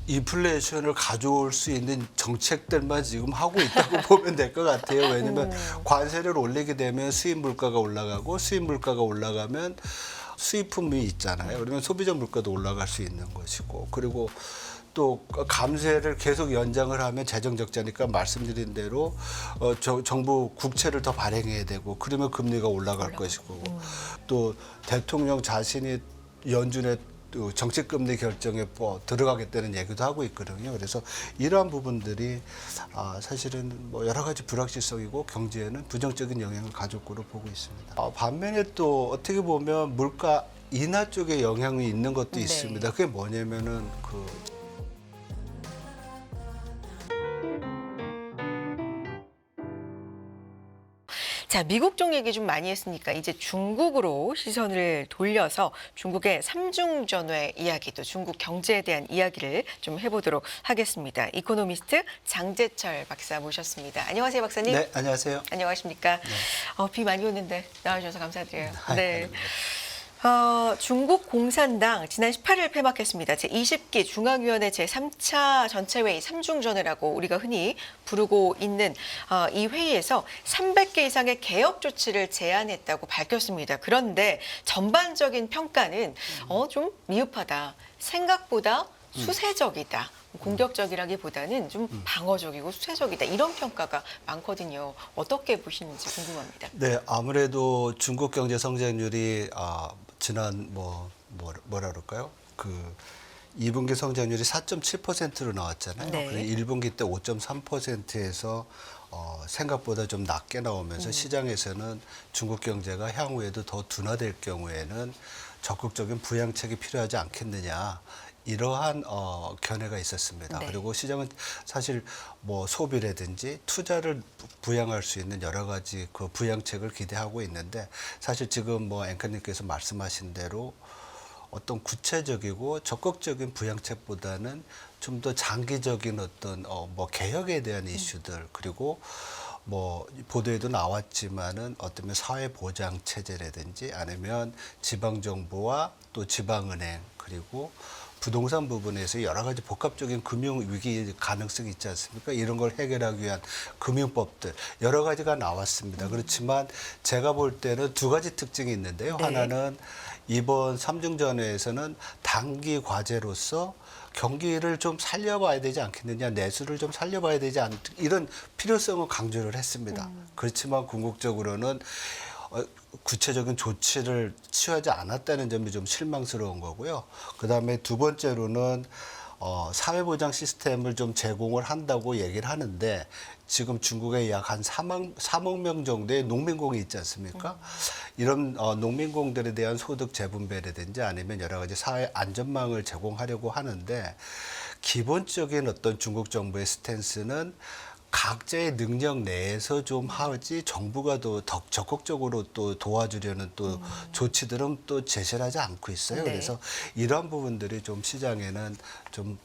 인플레이션을 가져올 수 있는 정책들만 지금 하고 있다고 보면 될 것 같아요. 왜냐하면 관세를 올리게 되면 수입 물가가 올라가고 수입 물가가 올라가면 수입품이 있잖아요. 그러면 소비자 물가도 올라갈 수 있는 것이고, 그리고 또 감세를 계속 연장을 하면 재정 적자니까 말씀드린 대로 정부 국채를 더 발행해야 되고, 그러면 금리가 올라갈 것이고, 또 대통령 자신이 연준에 또 정책금리 결정에 들어가겠다는 얘기도 하고 있거든요. 그래서 이러한 부분들이 사실은 뭐 여러 가지 불확실성이고 경제에는 부정적인 영향을 가져올 거로 보고 있습니다. 반면에 또 어떻게 보면 물가 인하 쪽에 영향이 있는 것도 네. 있습니다. 그게 뭐냐면은 자, 미국 쪽 얘기 좀 많이 했으니까 이제 중국으로 시선을 돌려서 중국의 삼중전회 이야기도 중국 경제에 대한 이야기를 좀 해보도록 하겠습니다. 이코노미스트 장재철 박사 모셨습니다. 안녕하세요, 박사님. 네, 안녕하세요. 안녕하십니까. 비 많이 오는데 나와주셔서 감사드려요. 네. 아닙니다. 중국 공산당 지난 18일 폐막했습니다. 제20기 중앙위원회 제3차 전체회의 삼중전회라고 우리가 흔히 부르고 있는 이 회의에서 300개 이상의 개혁 조치를 제안했다고 밝혔습니다. 그런데 전반적인 평가는 좀 미흡하다. 생각보다 수세적이다. 공격적이라기보다는 좀 방어적이고 수세적이다. 이런 평가가 많거든요. 어떻게 보시는지 궁금합니다. 네, 아무래도 중국 경제 성장률이 지난 뭐라 그럴까요? 2분기 성장률이 4.7%로 나왔잖아요. 네. 그리고 1분기 때 5.3%에서 생각보다 좀 낮게 나오면서 시장에서는 중국 경제가 향후에도 더 둔화될 경우에는 적극적인 부양책이 필요하지 않겠느냐. 이러한 견해가 있었습니다. 네. 그리고 시장은 사실 뭐 소비라든지 투자를 부양할 수 있는 여러 가지 그 부양책을 기대하고 있는데, 사실 지금 뭐 앵커님께서 말씀하신 대로 어떤 구체적이고 적극적인 부양책보다는 좀 더 장기적인 어떤 뭐 개혁에 대한 이슈들, 그리고 뭐 보도에도 나왔지만은 어쩌면 사회 보장 체제라든지 아니면 지방 정부와 또 지방은행, 그리고 부동산 부분에서 여러 가지 복합적인 금융 위기 가능성이 있지 않습니까? 이런 걸 해결하기 위한 금융법들 여러 가지가 나왔습니다. 그렇지만 제가 볼 때는 두 가지 특징이 있는데요. 네. 하나는 이번 삼중전회에서는 단기 과제로서 경기를 좀 살려봐야 되지 않겠느냐, 내수를 좀 살려봐야 되지 않, 이런 필요성을 강조를 했습니다. 그렇지만 궁극적으로는 구체적인 조치를 취하지 않았다는 점이 좀 실망스러운 거고요. 그다음에 두 번째로는 사회보장 시스템을 좀 제공을 한다고 얘기를 하는데, 지금 중국에 약 한 3억 명 정도의 농민공이 있지 않습니까? 이런 농민공들에 대한 소득 재분배라든지 아니면 여러 가지 사회 안전망을 제공하려고 하는데, 기본적인 어떤 중국 정부의 스탠스는 각자의 능력 내에서 좀 하지 정부가 더 적극적으로 또 도와주려는 또 조치들은 또 제시를 하지 않고 있어요. 네. 그래서 이러한 부분들이 좀 시장에는 좀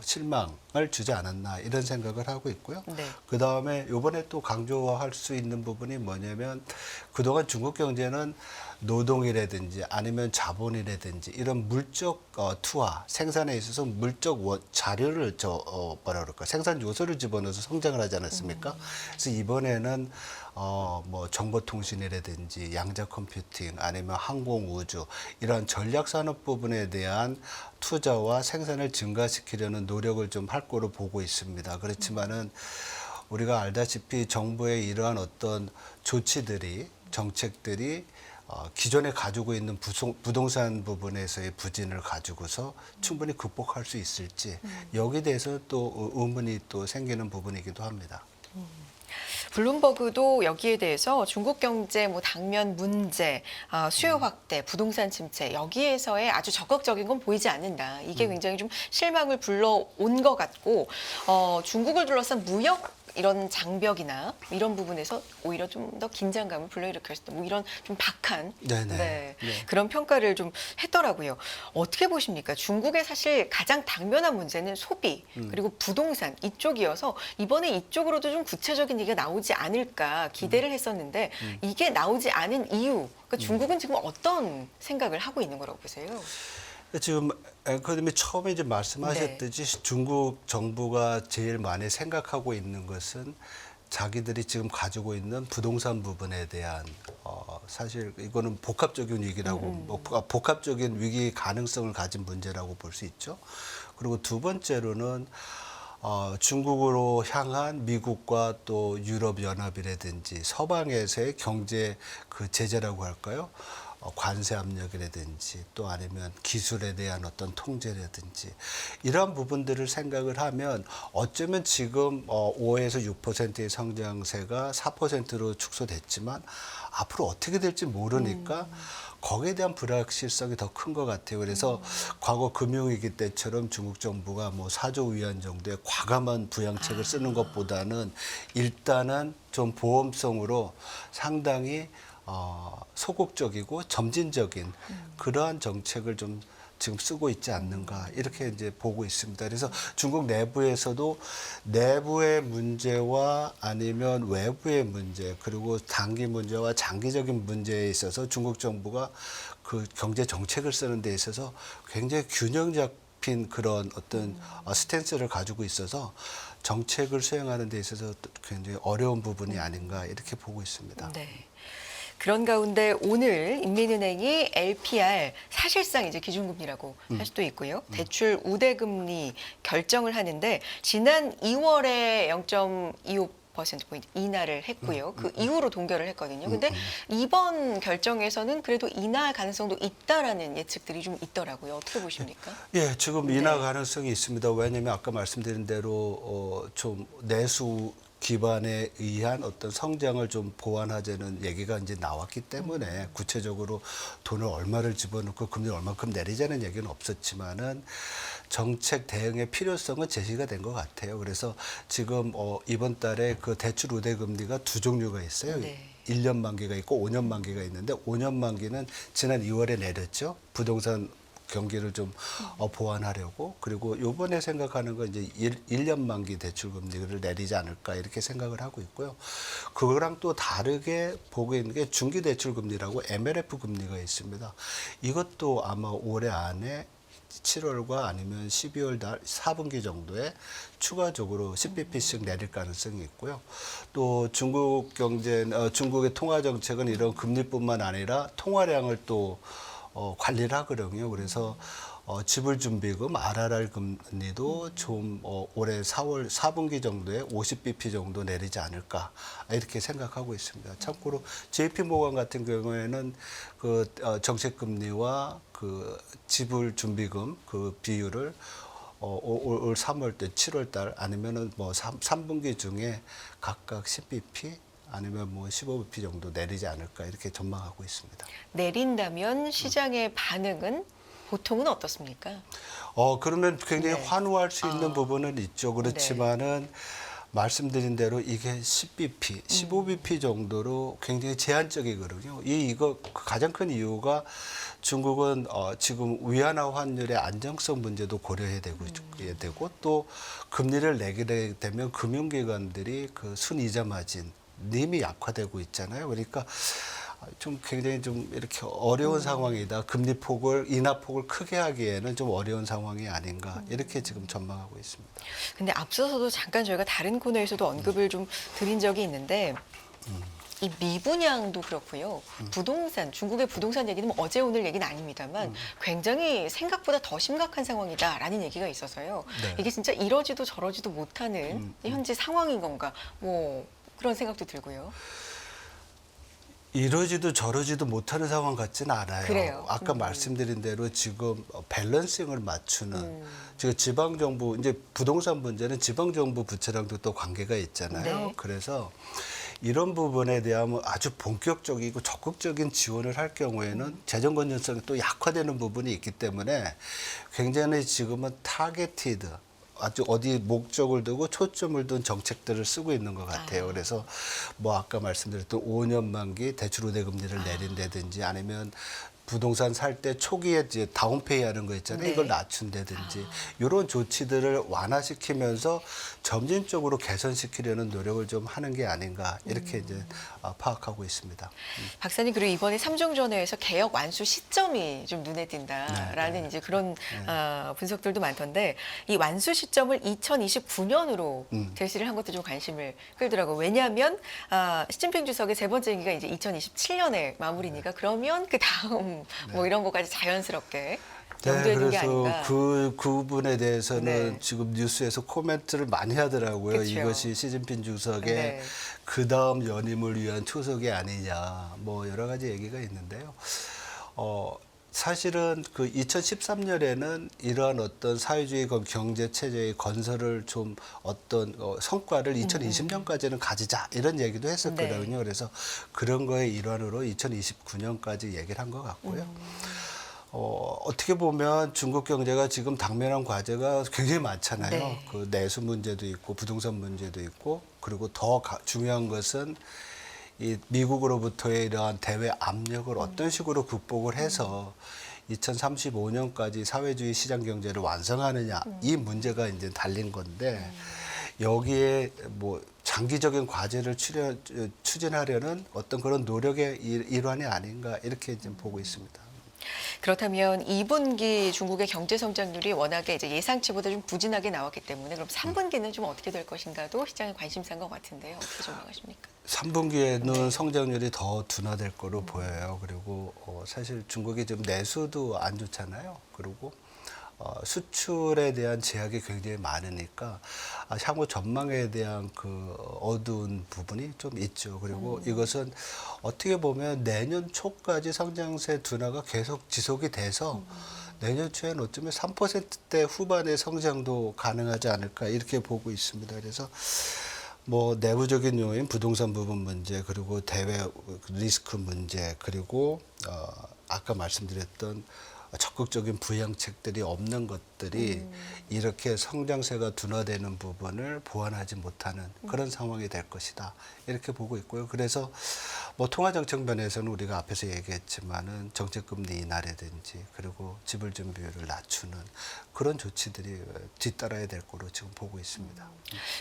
실망을 주지 않았나 이런 생각을 하고 있고요. 네. 그다음에 이번에 또 강조할 수 있는 부분이 뭐냐면, 그동안 중국 경제는 노동이라든지 아니면 자본이라든지 이런 물적 투하, 생산에 있어서 물적 자료를 생산 요소를 집어넣어서 성장을 하지 않았습니까? 그래서 이번에는 뭐 정보통신이라든지 양자 컴퓨팅 아니면 항공 우주 이런 전략 산업 부분에 대한 투자와 생산을 증가시키려는 노력을 좀 할 거로 보고 있습니다. 그렇지만은 우리가 알다시피 정부의 이러한 어떤 조치들이, 정책들이 기존에 가지고 있는 부동산 부분에서의 부진을 가지고서 충분히 극복할 수 있을지, 여기에 대해서 또 의문이 또 생기는 부분이기도 합니다. 블룸버그도 여기에 대해서 중국 경제 당면 문제, 수요 확대, 부동산 침체 여기에서의 아주 적극적인 건 보이지 않는다. 이게 굉장히 좀 실망을 불러온 것 같고, 중국을 둘러싼 무역 이런 장벽이나 이런 부분에서 오히려 좀 더 긴장감을 불러일으켰다. 뭐 이런 좀 박한 네네. 그런 평가를 좀 했더라고요. 어떻게 보십니까? 중국의 사실 가장 당면한 문제는 소비 그리고 부동산 이쪽이어서 이번에 이쪽으로도 좀 구체적인 얘기가 나오지 않을까 기대를 했었는데 이게 나오지 않은 이유, 그러니까 중국은 지금 어떤 생각을 하고 있는 거라고 보세요? 지금 앵커님이 처음에 이제 말씀하셨듯이 중국 정부가 제일 많이 생각하고 있는 것은 자기들이 지금 가지고 있는 부동산 부분에 대한 사실 이거는 복합적인 위기라고 복합적인 위기 가능성을 가진 문제라고 볼 수 있죠. 그리고 두 번째로는 중국으로 향한 미국과 또 유럽 연합이라든지 서방에서의 경제 그 제재라고 할까요? 관세 압력이라든지 또 아니면 기술에 대한 어떤 통제라든지 이러한 부분들을 생각을 하면 어쩌면 지금 5에서 6%의 성장세가 4%로 축소됐지만 앞으로 어떻게 될지 모르니까 거기에 대한 불확실성이 더 큰 것 같아요. 그래서 과거 금융위기 때처럼 중국 정부가 뭐 4조 위안 정도의 과감한 부양책을 쓰는 것보다는 일단은 좀 보험성으로 상당히 소극적이고 점진적인 그러한 정책을 좀 지금 쓰고 있지 않는가 이렇게 이제 보고 있습니다. 그래서 중국 내부에서도 내부의 문제와 아니면 외부의 문제 그리고 단기 문제와 장기적인 문제에 있어서 중국 정부가 그 경제 정책을 쓰는 데 있어서 굉장히 균형 잡힌 그런 어떤 스탠스를 가지고 있어서 정책을 수행하는 데 있어서 굉장히 어려운 부분이 아닌가 이렇게 보고 있습니다. 네. 그런 가운데 오늘 인민은행이 LPR 사실상 이제 기준금리라고 할 수도 있고요. 대출 우대금리 결정을 하는데 지난 2월에 0.25%포인트 인하를 했고요. 그 이후로 동결을 했거든요. 근데 이번 결정에서는 그래도 인하 가능성도 있다라는 예측들이 좀 있더라고요. 어떻게 보십니까? 예, 지금 인하 가능성이 있습니다. 왜냐하면 아까 말씀드린 대로 좀 내수 기반에 의한 어떤 성장을 좀 보완하자는 얘기가 이제 나왔기 때문에 구체적으로 돈을 얼마를 집어넣고 금리를 얼마큼 내리자는 얘기는 없었지만은 정책 대응의 필요성은 제시가 된 것 같아요. 그래서 지금 이번 달에 그 대출 우대 금리가 두 종류가 있어요. 네. 1년 만기가 있고 5년 만기가 있는데 5년 만기는 지난 2월에 내렸죠. 부동산 경기를 좀 보완하려고 그리고 요번에 생각하는 건 이제 1년 만기 대출 금리를 내리지 않을까 이렇게 생각을 하고 있고요. 그거랑 또 다르게 보고 있는 게 중기 대출 금리라고 MLF 금리가 있습니다. 이것도 아마 올해 안에 7월과 아니면 12월 달 4분기 정도에 추가적으로 10bp씩 내릴 가능성이 있고요. 또 중국 중국의 통화 정책은 이런 금리뿐만 아니라 통화량을 또 관리를 하거든요. 그래서 지불준비금 RRR 금리도 좀 올해 4월 4분기 정도에 50bp 정도 내리지 않을까 이렇게 생각하고 있습니다. 참고로 JP모건 같은 경우에는 그 정책금리와 그 지불준비금 그 비율을 올 3월 때 7월 달 아니면은 뭐 3분기 중에 각각 10bp 아니면 뭐 15bp 정도 내리지 않을까 이렇게 전망하고 있습니다. 내린다면 시장의 반응은 보통은 어떻습니까? 그러면 굉장히 네. 환호할 수 있는 부분은 있죠. 그렇지만은 말씀드린 대로 이게 10bp, 15bp 정도로 굉장히 제한적이거든요. 이거 가장 큰 이유가 중국은 지금 위안화 환율의 안정성 문제도 고려해야 되고 또 금리를 내게 되면 금융기관들이 그 순이자 마진 님이 약화되고 있잖아요. 그러니까 좀 굉장히 좀 이렇게 어려운 상황이다. 금리 폭을 인하 폭을 크게 하기에는 좀 어려운 상황이 아닌가 이렇게 지금 전망하고 있습니다. 근데 앞서서도 잠깐 저희가 다른 코너에서도 언급을 좀 드린 적이 있는데 이 미분양도 그렇고요. 부동산, 중국의 부동산 얘기는 뭐 어제 오늘 얘기는 아닙니다만 굉장히 생각보다 더 심각한 상황이다라는 얘기가 있어서요. 네. 이게 진짜 이러지도 저러지도 못하는 현재 상황인 건가 뭐 그런 생각도 들고요. 이러지도 저러지도 못하는 상황 같지는 않아요. 그래요. 아까 말씀드린 대로 지금 밸런싱을 맞추는 지금 지방 정부 이제 부동산 문제는 지방 정부 부채랑도 또 관계가 있잖아요. 네. 그래서 이런 부분에 대한 아주 본격적이고 적극적인 지원을 할 경우에는 재정 건전성이 또 약화되는 부분이 있기 때문에 굉장히 지금은 타겟티드 아주 어디 목적을 두고 초점을 둔 정책들을 쓰고 있는 것 같아요. 그래서 뭐 아까 말씀드렸던 5년 만기 대출 우대 금리를 내린다든지 아니면 부동산 살 때 초기에 이제 다운페이 하는 거 있잖아요. 네. 이걸 낮춘다든지 이런 조치들을 완화시키면서 점진적으로 개선시키려는 노력을 좀 하는 게 아닌가 이렇게 이제 파악하고 있습니다. 박사님, 그리고 이번에 삼중전회에서 개혁 완수 시점이 좀 눈에 띈다라는 네. 이제 그런 분석들도 많던데, 이 완수 시점을 2029년으로 제시를 한 것도 좀 관심을 끌더라고요. 왜냐하면 시진핑 주석의 세 번째 임기가 이제 2027년에 마무리니까 그러면 그 다음 뭐 이런 것까지 자연스럽게 염두에 둔 게 아닌가. 그 부분에 대해서는 네. 지금 뉴스에서 코멘트를 많이 하더라고요. 그쵸. 이것이 시진핑 주석의 네. 그 다음 연임을 위한 초석이 아니냐, 뭐 여러 가지 얘기가 있는데요. 사실은 그 2013년에는 이러한 어떤 사회주의 경제 체제의 건설을 좀 어떤 성과를 2020년까지는 가지자 이런 얘기도 했었거든요. 네. 그래서 그런 거의 일환으로 2029년까지 얘기를 한 것 같고요. 어떻게 보면 중국 경제가 지금 당면한 과제가 굉장히 많잖아요. 네. 그 내수 문제도 있고 부동산 문제도 있고 그리고 더 중요한 것은 이 미국으로부터의 이러한 대외 압력을 어떤 식으로 극복을 해서 2035년까지 사회주의 시장 경제를 완성하느냐 이 문제가 이제 달린 건데 여기에 뭐 장기적인 과제를 추진하려는 어떤 그런 노력의 일환이 아닌가 이렇게 좀 보고 있습니다. 그렇다면 2분기 중국의 경제 성장률이 워낙에 이제 예상치보다 좀 부진하게 나왔기 때문에 그럼 3분기는 좀 어떻게 될 것인가도 시장의 관심사인 것 같은데요. 어떻게 전망하십니까? 3분기에는 성장률이 더 둔화될 거로 보여요. 그리고 사실 중국이 지금 내수도 안 좋잖아요. 그리고 수출에 대한 제약이 굉장히 많으니까 향후 전망에 대한 그 어두운 부분이 좀 있죠. 그리고 이것은 어떻게 보면 내년 초까지 성장세 둔화가 계속 지속이 돼서 내년 초에는 어쩌면 3%대 후반의 성장도 가능하지 않을까 이렇게 보고 있습니다. 그래서 뭐 내부적인 요인, 부동산 부분 문제, 그리고 대외 리스크 문제, 그리고 아까 말씀드렸던 적극적인 부양책들이 없는 것들이 이렇게 성장세가 둔화되는 부분을 보완하지 못하는 그런 상황이 될 것이다. 이렇게 보고 있고요. 그래서 뭐 통화정책 면에서는 우리가 앞에서 얘기했지만은 정책금리 인하라든지 그리고 지불준비율을 낮추는 그런 조치들이 뒤따라야 될 거로 지금 보고 있습니다.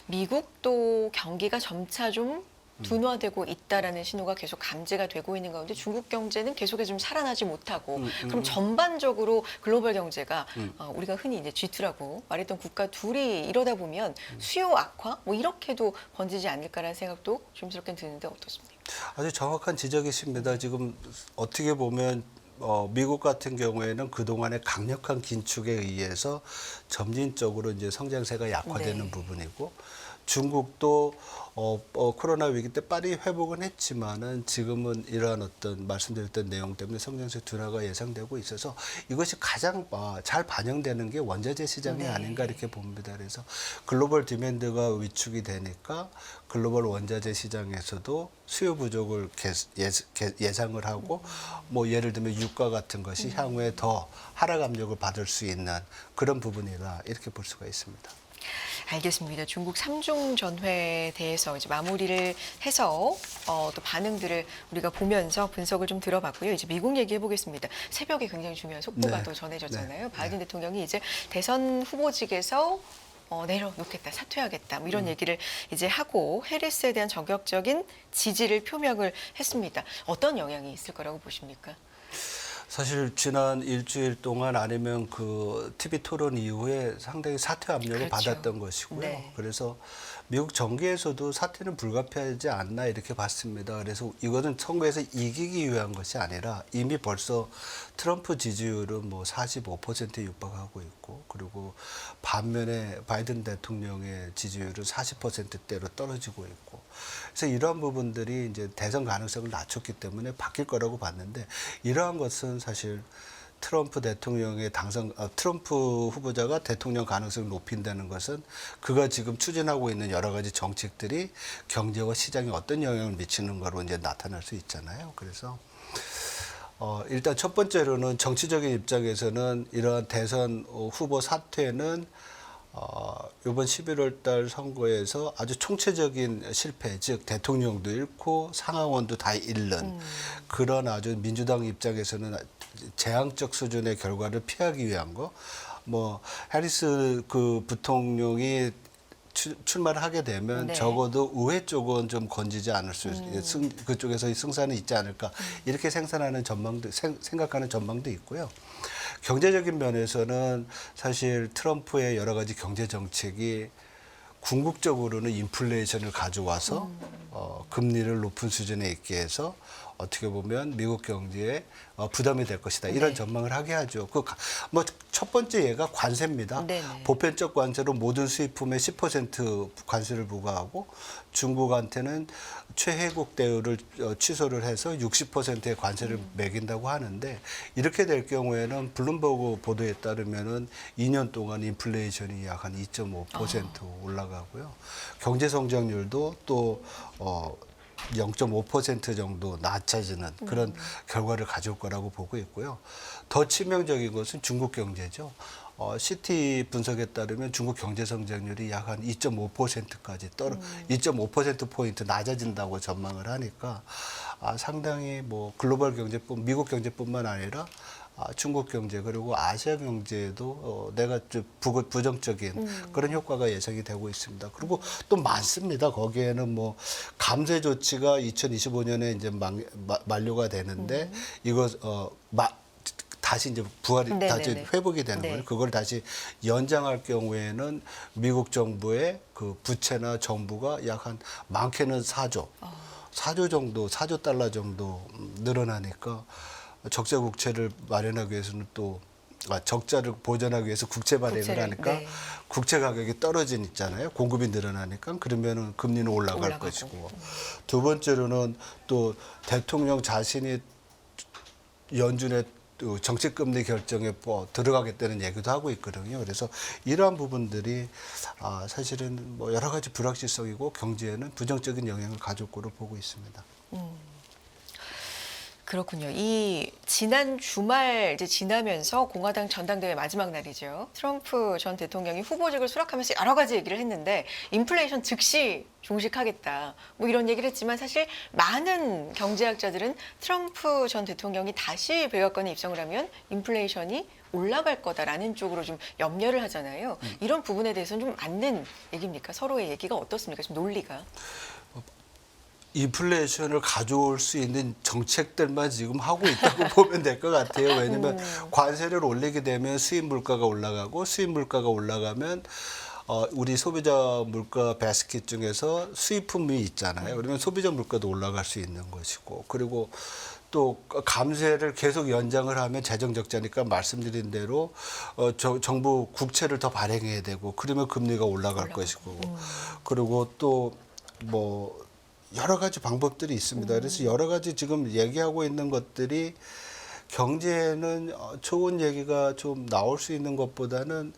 미국도 경기가 점차 좀 둔화되고 있다라는 신호가 계속 감지가 되고 있는 가운데 중국 경제는 계속해서 좀 살아나지 못하고 그럼 전반적으로 글로벌 경제가 우리가 흔히 이제 G2라고 말했던 국가 둘이 이러다 보면 수요 악화 뭐 이렇게도 번지지 않을까라는 생각도 조심스럽게 드는데 어떻습니까? 아주 정확한 지적이십니다. 지금 어떻게 보면 미국 같은 경우에는 그동안의 강력한 긴축에 의해서 점진적으로 이제 성장세가 약화되는 네. 부분이고 중국도 코로나 위기 때 빨리 회복은 했지만은 지금은 이러한 어떤 말씀드렸던 내용 때문에 성장세 둔화가 예상되고 있어서 이것이 가장 잘 반영되는 게 원자재 시장이 네. 아닌가 이렇게 봅니다. 그래서 글로벌 디맨드가 위축이 되니까 글로벌 원자재 시장에서도 수요 부족을 예상을 하고 뭐 예를 들면 유가 같은 것이 향후에 더 하락 압력을 받을 수 있는 그런 부분이다 이렇게 볼 수가 있습니다. 알겠습니다. 중국 3중 전회에 대해서 이제 마무리를 해서 또 반응들을 우리가 보면서 분석을 좀 들어봤고요. 이제 미국 얘기해 보겠습니다. 새벽에 굉장히 중요한 속보가 네. 또 전해졌잖아요. 네. 바이든 대통령이 이제 대선 후보직에서 내려놓겠다, 사퇴하겠다, 뭐 이런 얘기를 이제 하고 해리스에 대한 전격적인 지지를 표명을 했습니다. 어떤 영향이 있을 거라고 보십니까? 사실 지난 일주일 동안 아니면 그 TV 토론 이후에 상당히 사퇴 압력을 그렇죠. 받았던 것이고요. 네. 그래서 미국 정계에서도 사퇴는 불가피하지 않나 이렇게 봤습니다. 그래서 이거는 선거에서 이기기 위한 것이 아니라 이미 벌써 트럼프 지지율은 뭐 45%에 육박하고 있고 그리고 반면에 바이든 대통령의 지지율은 40%대로 떨어지고 있고 그래서 이러한 부분들이 이제 대선 가능성을 낮췄기 때문에 바뀔 거라고 봤는데 이러한 것은 사실 트럼프 후보자가 대통령 가능성을 높인다는 것은 그가 지금 추진하고 있는 여러 가지 정책들이 경제와 시장에 어떤 영향을 미치는 거로 이제 나타날 수 있잖아요. 그래서 일단 첫 번째로는 정치적인 입장에서는 이러한 대선 후보 사퇴는 이번 11월 달 선거에서 아주 총체적인 실패, 즉 대통령도 잃고 상하원도 다 잃는 그런 아주 민주당 입장에서는 재앙적 수준의 결과를 피하기 위한 거. 뭐 해리스 그 부통령이 출마를 하게 되면 네. 적어도 의회 쪽은 좀 건지지 않을 수 그쪽에서의 승산은 있지 않을까 이렇게 생각하는 전망도 있고요. 경제적인 면에서는 사실 트럼프의 여러 가지 경제 정책이 궁극적으로는 인플레이션을 가져와서 금리를 높은 수준에 있게 해서 어떻게 보면 미국 경제에 부담이 될 것이다. 이런 네. 전망을 하게 하죠. 뭐 첫 번째 예가 관세입니다. 네네. 보편적 관세로 모든 수입품에 10% 관세를 부과하고 중국한테는 최혜국 대우를 취소를 해서 60%의 관세를 매긴다고 하는데 이렇게 될 경우에는 블룸버그 보도에 따르면은 2년 동안 인플레이션이 약 한 2.5% 올라가고요. 경제 성장률도 또 0.5% 정도 낮아지는 그런 결과를 가져올 거라고 보고 있고요. 더 치명적인 것은 중국 경제죠. CT 분석에 따르면 중국 경제 성장률이 약 한 2.5%까지 2.5%포인트 낮아진다고 전망을 하니까 상당히 뭐 글로벌 미국 경제뿐만 아니라 중국 경제 그리고 아시아 경제에도 내가 좀 부정적인 그런 효과가 예상이 되고 있습니다. 그리고 또 많습니다. 거기에는 뭐 감세 조치가 2025년에 이제 만료가 되는데 이거 다시 이제 네네네. 다시 회복이 되는 네. 거예요. 그걸 다시 연장할 경우에는 미국 정부의 그 부채나 정부가 약 한 많게는 4조 정도, 4조 달러 정도 늘어나니까 적자 국채를 마련하기 위해서는 또 적자를 보전하기 위해서 국채 발행을 국채를, 하니까 네. 국채 가격이 떨어지잖아요. 공급이 늘어나니까 그러면은 금리는 올라갈 올라가고. 것이고 두 번째로는 또 대통령 자신이 연준의 정책금리 결정에 들어가겠다는 얘기도 하고 있거든요. 그래서 이러한 부분들이 사실은 뭐 여러 가지 불확실성이고 경제에는 부정적인 영향을 가져올 거로 보고 있습니다. 그렇군요. 이 지난 주말 이제 지나면서 공화당 전당대회 마지막 날이죠. 트럼프 전 대통령이 후보직을 수락하면서 여러 가지 얘기를 했는데 인플레이션 즉시 종식하겠다. 뭐 이런 얘기를 했지만 사실 많은 경제학자들은 트럼프 전 대통령이 다시 백악관에 입성을 하면 인플레이션이 올라갈 거다라는 쪽으로 좀 염려를 하잖아요. 이런 부분에 대해서는 좀 맞는 얘기입니까? 서로의 얘기가 어떻습니까? 좀 논리가. 인플레이션을 가져올 수 있는 정책들만 지금 하고 있다고 보면 될 것 같아요. 왜냐하면 관세를 올리게 되면 수입 물가가 올라가고 수입 물가가 올라가면 우리 소비자 물가 바스켓 중에서 수입품이 있잖아요. 그러면 소비자 물가도 올라갈 수 있는 것이고 그리고 또 감세를 계속 연장을 하면 재정 적자니까 말씀드린 대로 정부 국채를 더 발행해야 되고 그러면 금리가 올라갈 것이고 그리고 또 뭐 여러 가지 방법들이 있습니다. 그래서 여러 가지 지금 얘기하고 있는 것들이 경제에는 좋은 얘기가 좀 나올 수 있는 것보다는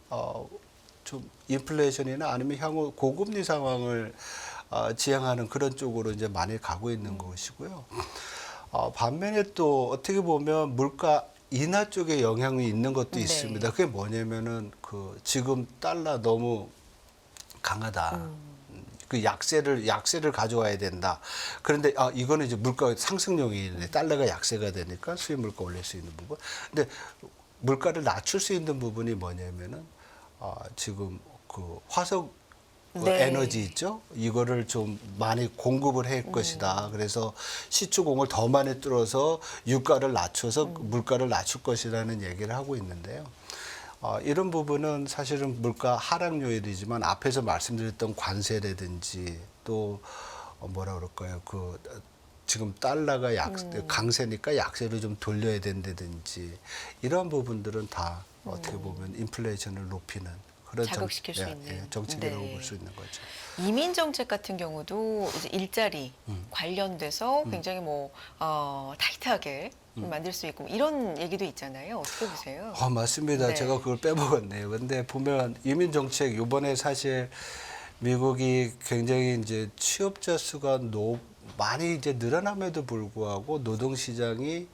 좀 인플레이션이나 아니면 향후 고금리 상황을 지향하는 그런 쪽으로 이제 많이 가고 있는 것이고요. 반면에 또 어떻게 보면 물가 인하 쪽에 영향이 있는 것도 네. 있습니다. 그게 뭐냐면은 그 지금 달러 너무 강하다. 그 약세를 가져와야 된다. 그런데 이거는 이제 물가 상승용이네. 달러가 약세가 되니까 수입 물가 올릴 수 있는 부분. 근데 물가를 낮출 수 있는 부분이 뭐냐면은 지금 그 화석 네. 에너지 있죠. 이거를 좀 많이 공급을 할 것이다. 그래서 시추공을 더 많이 뚫어서 유가를 낮춰서 물가를 낮출 것이라는 얘기를 하고 있는데요. 이런 부분은 사실은 물가 하락 요인이지만 앞에서 말씀드렸던 관세라든지 또 뭐라 그럴까요? 그 지금 달러가 강세니까 약세로 좀 돌려야 된다든지 이런 부분들은 다 어떻게 보면 인플레이션을 높이는 그런 자극시킬 수 있는. 정책이라고 네. 볼 수 있는 거죠. 이민 정책 같은 경우도 이제 일자리 관련돼서 굉장히 뭐 타이트하게 만들 수 있고 이런 얘기도 있잖아요. 어떻게 보세요? 맞습니다. 네. 제가 그걸 빼먹었네요. 근데 보면 이민 정책 이번에 사실 미국이 굉장히 이제 취업자 수가 많이 이제 늘어남에도 불구하고 노동 시장이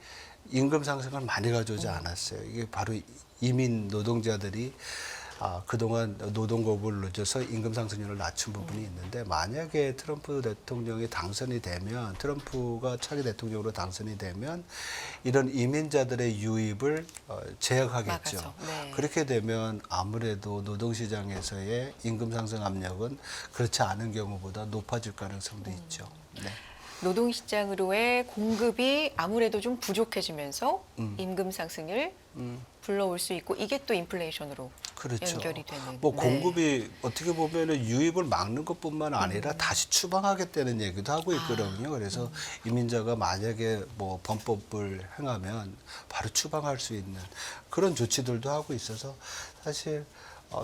임금 상승을 많이 가져오지 않았어요. 이게 바로 이민 노동자들이 그동안 노동거부를 늦어서 임금 상승률을 낮춘 부분이 있는데 만약에 트럼프 대통령이 당선이 되면 트럼프가 차기 대통령으로 당선이 되면 이런 이민자들의 유입을 제약하겠죠. 막아서, 네. 그렇게 되면 아무래도 노동시장에서의 임금 상승 압력은 그렇지 않은 경우보다 높아질 가능성도 있죠. 네. 노동시장으로의 공급이 아무래도 좀 부족해지면서 임금 상승을 불러올 수 있고 이게 또 인플레이션으로 그렇죠. 연결이 되는. 뭐 네. 공급이 어떻게 보면은 유입을 막는 것뿐만 아니라 다시 추방하겠다는 얘기도 하고 있거든요. 그래서 이민자가 만약에 뭐 범법을 행하면 바로 추방할 수 있는 그런 조치들도 하고 있어서 사실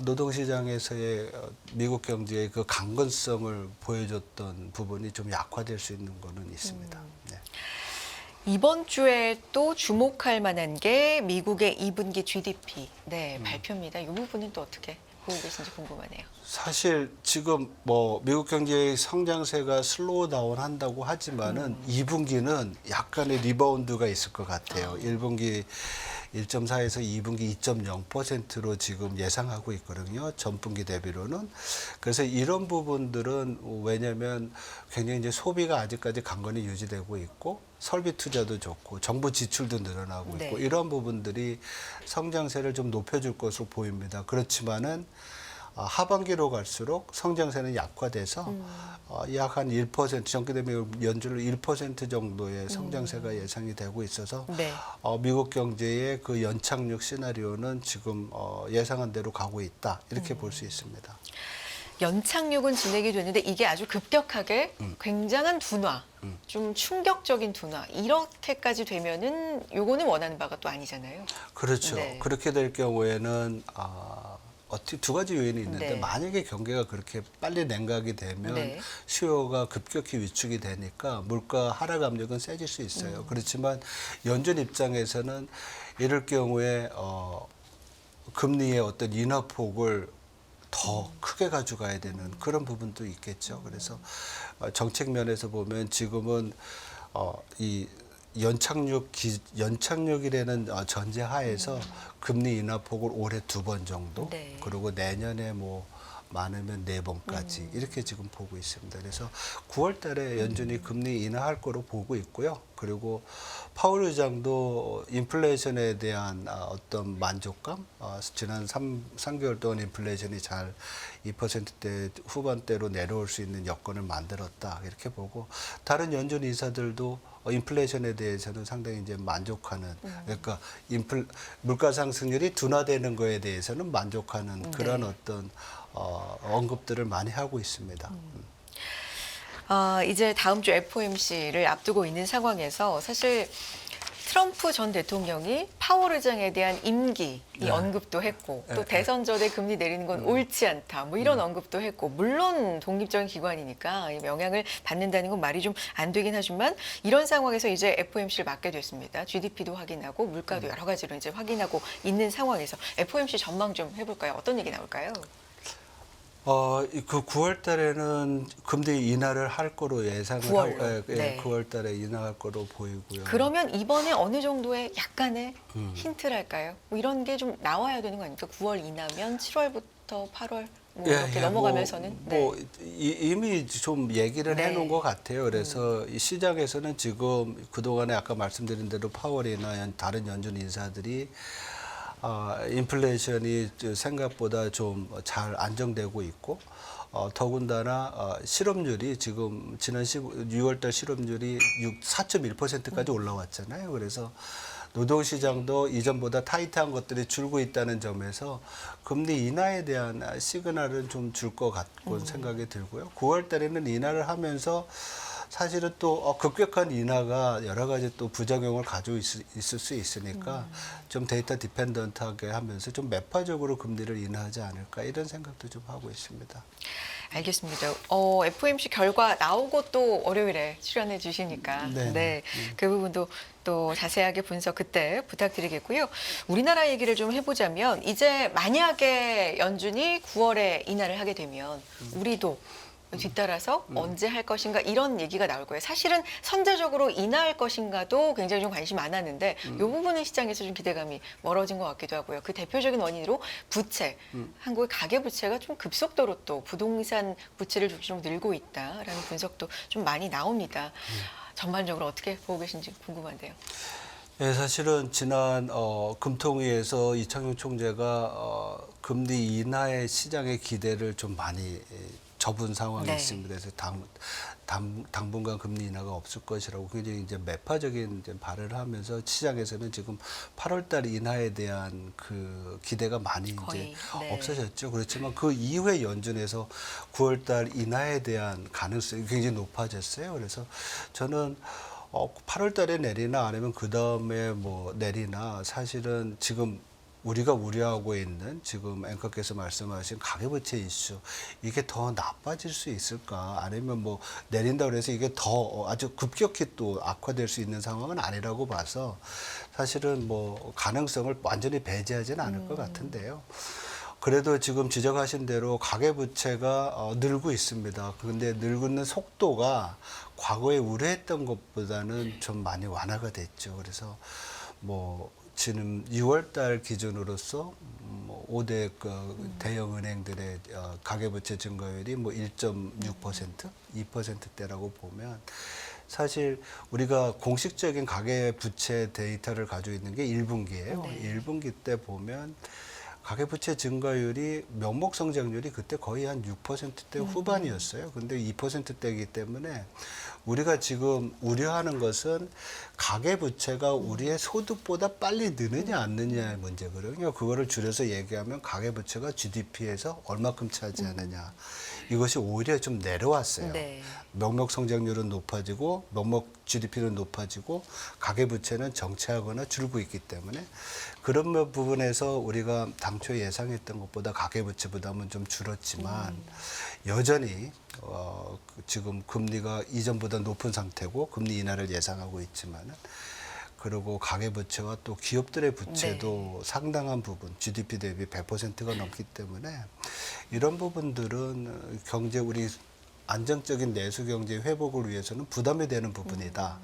노동시장에서의 미국 경제의 그 강건성을 보여줬던 부분이 좀 약화될 수 있는 거는 있습니다. 네. 이번 주에 또 주목할 만한 게 미국의 2분기 GDP 발표입니다. 이 부분은 또 어떻게 보고 계신지 궁금하네요. 사실 지금 뭐 미국 경제의 성장세가 슬로우 다운 한다고 하지만은 2분기는 약간의 리바운드가 있을 것 같아요. 1분기 1.4에서 2분기 2.0%로 지금 예상하고 있거든요. 전분기 대비로는. 그래서 이런 부분들은 왜냐하면 굉장히 이제 소비가 아직까지 강건히 유지되고 있고 설비 투자도 좋고 정부 지출도 늘어나고 있고 네. 이런 부분들이 성장세를 좀 높여줄 것으로 보입니다. 그렇지만은 하반기로 갈수록 성장세는 약화돼서 약 한 1% 전기 대비 연준으로 1% 정도의 성장세가 예상이 되고 있어서 네. 미국 경제의 그 연착륙 시나리오는 지금 예상한 대로 가고 있다 이렇게 볼 수 있습니다. 연착륙은 진행이 됐는데 이게 아주 급격하게 굉장한 둔화, 좀 충격적인 둔화 이렇게까지 되면은 요거는 원하는 바가 또 아니잖아요. 그렇죠. 네. 그렇게 될 경우에는 어떻게 두 가지 요인이 있는데 네. 만약에 경기가 그렇게 빨리 냉각이 되면 네. 수요가 급격히 위축이 되니까 물가 하락 압력은 세질 수 있어요. 그렇지만 연준 입장에서는 이럴 경우에 금리의 어떤 인하 폭을 더 크게 가져가야 되는 그런 부분도 있겠죠. 그래서 정책 면에서 보면 지금은 이 연착륙이라는 전제하에서 금리 인하 폭을 올해 2번 정도, 네. 그리고 내년에 뭐 많으면 4번까지 이렇게 지금 보고 있습니다. 그래서 9월 달에 연준이 금리 인하할 거로 보고 있고요. 그리고 파월 의장도 인플레이션에 대한 어떤 만족감, 지난 3개월 동안 인플레이션이 잘 2%대 후반대로 내려올 수 있는 여건을 만들었다 이렇게 보고 다른 연준 인사들도 인플레이션에 대해서는 상당히 이제 만족하는 그러니까 물가 상승률이 둔화되는 거에 대해서는 만족하는 그런 어떤 언급들을 많이 하고 있습니다. 이제 다음 주 FOMC를 앞두고 있는 상황에서 사실 트럼프 전 대통령이 파월 의장에 대한 임기 네. 언급도 했고 또 네. 대선 전에 금리 내리는 건 옳지 않다 뭐 이런 언급도 했고 물론 독립적인 기관이니까 영향을 받는다는 건 말이 좀 안 되긴 하지만 이런 상황에서 이제 FOMC를 맡게 됐습니다. GDP도 확인하고 물가도 여러 가지로 이제 확인하고 있는 상황에서 FOMC 전망 좀 해볼까요? 어떤 얘기 나올까요? 그 9월 달에는 금리 인하를 할 거로 예상을 9월로. 하고, 네. 9월 달에 인하할 거로 보이고요. 그러면 이번에 어느 정도의 약간의 힌트랄까요? 뭐 이런 게 좀 나와야 되는 거 아닙니까? 9월 이나면 7월부터 8월 뭐 이렇게 넘어가면서는 이미 좀 얘기를 네. 해놓은 것 같아요. 그래서 이 시장에서는 지금 그동안에 아까 말씀드린 대로 파월이나 다른 연준 인사들이 인플레이션이 생각보다 좀 잘 안정되고 있고 더군다나 실업률이 지금 지난 6월달 실업률이 4.1%까지 올라왔잖아요. 그래서 노동시장도 이전보다 타이트한 것들이 줄고 있다는 점에서 금리 인하에 대한 시그널은 좀 줄 것 같고 생각이 들고요. 9월 달에는 인하를 하면서 사실은 또 급격한 인하가 여러 가지 또 부작용을 가지고 있을 수 있으니까 좀 데이터 디펜던트하게 하면서 좀 매파적으로 금리를 인하하지 않을까 이런 생각도 좀 하고 있습니다. 알겠습니다. FOMC 결과 나오고 또 월요일에 출연해 주시니까 네. 그 부분도 또 자세하게 분석 그때 부탁드리겠고요. 우리나라 얘기를 좀 해보자면 이제 만약에 연준이 9월에 인하를 하게 되면 우리도 뒤따라서 언제 할 것인가 이런 얘기가 나올 거예요. 사실은 선제적으로 인하할 것인가도 굉장히 좀 관심이 많았는데 이 부분은 시장에서 좀 기대감이 멀어진 것 같기도 하고요. 그 대표적인 원인으로 부채, 한국의 가계 부채가 좀 급속도로 또 부동산 부채를 중심으로 늘고 있다라는 분석도 좀 많이 나옵니다. 전반적으로 어떻게 보고 계신지 궁금한데요. 예, 사실은 지난 금통위에서 이창용 총재가 금리 인하의 시장의 기대를 좀 많이 접은 상황이 네. 있습니다. 그래서 당분간 금리 인하가 없을 것이라고 굉장히 이제 매파적인 이제 발언을 하면서 시장에서는 지금 8월달 인하에 대한 그 기대가 많이 거의, 이제 네. 없어졌죠. 그렇지만 그 이후에 연준에서 9월달 인하에 대한 가능성이 굉장히 높아졌어요. 그래서 저는 8월 달에 내리나 아니면 그 다음에 뭐 내리나 사실은 지금 우리가 우려하고 있는 지금 앵커께서 말씀하신 가계부채 이슈 이게 더 나빠질 수 있을까 아니면 뭐 내린다고 해서 이게 더 아주 급격히 또 악화될 수 있는 상황은 아니라고 봐서 사실은 뭐 가능성을 완전히 배제하지는 않을 것 같은데요. 그래도 지금 지적하신 대로 가계부채가 늘고 있습니다. 그런데 늘고 속도가 과거에 우려했던 것보다는 좀 많이 완화가 됐죠. 그래서 뭐 지금 6월 달 기준으로서 뭐 5대 그 대형 은행들의 가계부채 증가율이 뭐 1.6%, 2%대라고 보면 사실 우리가 공식적인 가계부채 데이터를 가지고 있는 게 1분기예요. 네. 1분기 때 보면 가계부채 증가율이 명목 성장률이 그때 거의 한 6%대 후반이었어요. 근데 2%대이기 때문에 우리가 지금 우려하는 것은 가계부채가 우리의 소득보다 빨리 느느냐 안 느느냐의 문제거든요. 그거를 줄여서 얘기하면 가계부채가 GDP에서 얼마큼 차지하느냐. 이것이 오히려 좀 내려왔어요. 네. 명목 성장률은 높아지고 명목 GDP는 높아지고 가계부채는 정체하거나 줄고 있기 때문에 그런 부분에서 우리가 당초 예상했던 것보다 가계부채 부담은 좀 줄었지만 여전히 지금 금리가 이전보다 높은 상태고 금리 인하를 예상하고 있지만은 그리고 가계부채와 또 기업들의 부채도 상당한 부분 GDP 대비 100%가 넘기 때문에 이런 부분들은 경제 우리 안정적인 내수 경제 회복을 위해서는 부담이 되는 부분이다.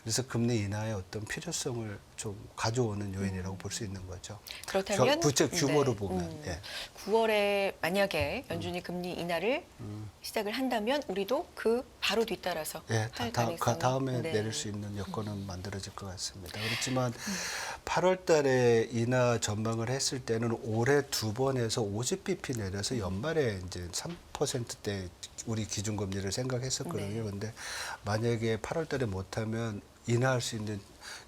그래서 금리 인하의 어떤 필요성을 좀 가져오는 요인이라고 볼 수 있는 거죠. 그렇다면 부채 규모로 네. 보면. 예. 9월에 만약에 연준이 금리 인하를 시작을 한다면 우리도 그 바로 뒤따라서 예, 할 가능성이 다음에 네. 내릴 수 있는 여건은 만들어질 것 같습니다. 그렇지만 8월 달에 인하 전망을 했을 때는 올해 두 번에서 50bp 내려서 연말에 이제 3%대 우리 기준금리를 생각했었거든요. 네. 근데 만약에 8월 달에 못하면 인하할 수 있는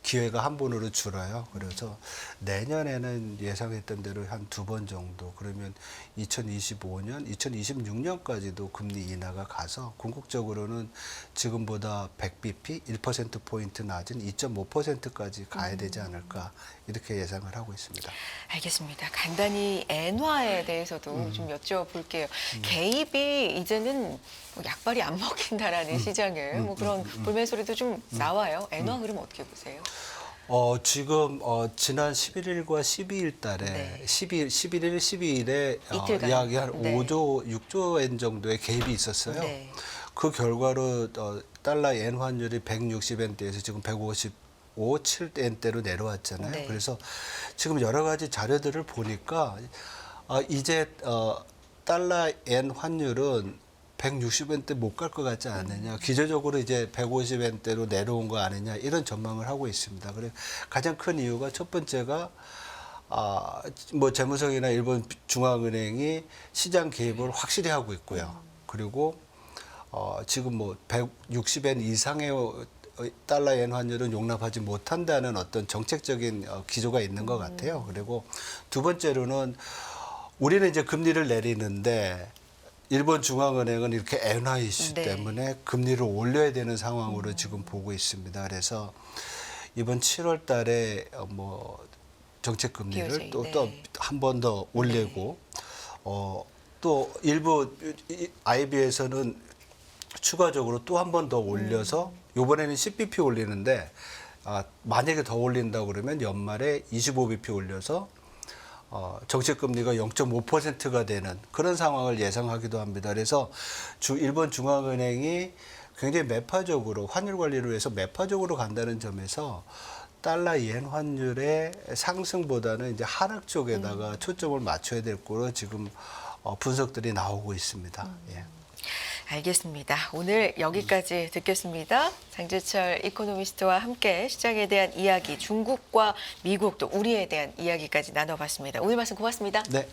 기회가 한 번으로 줄어요. 그래서 내년에는 예상했던 대로 한 두 번 정도 그러면 2025년, 2026년까지도 금리 인하가 가서 궁극적으로는 지금보다 100bp, 1%포인트 낮은 2.5%까지 가야 되지 않을까 이렇게 예상을 하고 있습니다. 알겠습니다. 간단히 엔화에 대해서도 좀 여쭤볼게요. 개입이 이제는 뭐 약발이 안 먹힌다라는 시장에 뭐 그런 볼멘 소리도 좀 나와요. 엔화 흐름 어떻게 보세요? 지금 지난 11일과 12일 달에 네. 11일, 12일에 이틀간. 약 한 네. 6조 엔 정도의 개입이 있었어요. 네. 그 결과로 달러 엔 환율이 160엔대에서 지금 155, 7엔대로 내려왔잖아요. 네. 그래서 지금 여러 가지 자료들을 보니까 이제 달러 엔 환율은 160엔대 못 갈 것 같지 않느냐. 기저적으로 이제 150엔대로 내려온 거 아니냐. 이런 전망을 하고 있습니다. 그래 가장 큰 이유가 첫 번째가 뭐 재무성이나 일본 중앙은행이 시장 개입을 확실히 하고 있고요. 그리고 지금 뭐 160엔 이상의 달러 엔 환율은 용납하지 못한다는 어떤 정책적인 기조가 있는 것 같아요. 그리고 두 번째로는 우리는 이제 금리를 내리는데 일본 중앙은행은 이렇게 엔화 이슈 네. 때문에 금리를 올려야 되는 상황으로 지금 보고 있습니다. 그래서 이번 7월 달에 뭐 정책 금리를 BOJ, 또 네. 한 번 더 올리고 또 일부 IB에서는 추가적으로 또 한 번 더 올려서 이번에는 10bp 올리는데 만약에 더 올린다고 그러면 연말에 25bp 올려서 정책 금리가 0.5%가 되는 그런 상황을 예상하기도 합니다. 그래서 일본 중앙은행이 굉장히 매파적으로 환율 관리를 위해서 매파적으로 간다는 점에서 달러 이엔 환율의 상승보다는 이제 하락 쪽에다가 초점을 맞춰야 될 거로 지금 분석들이 나오고 있습니다. 예. 알겠습니다. 오늘 여기까지 듣겠습니다. 장재철 이코노미스트와 함께 시장에 대한 이야기, 중국과 미국 또 우리에 대한 이야기까지 나눠봤습니다. 오늘 말씀 고맙습니다. 네.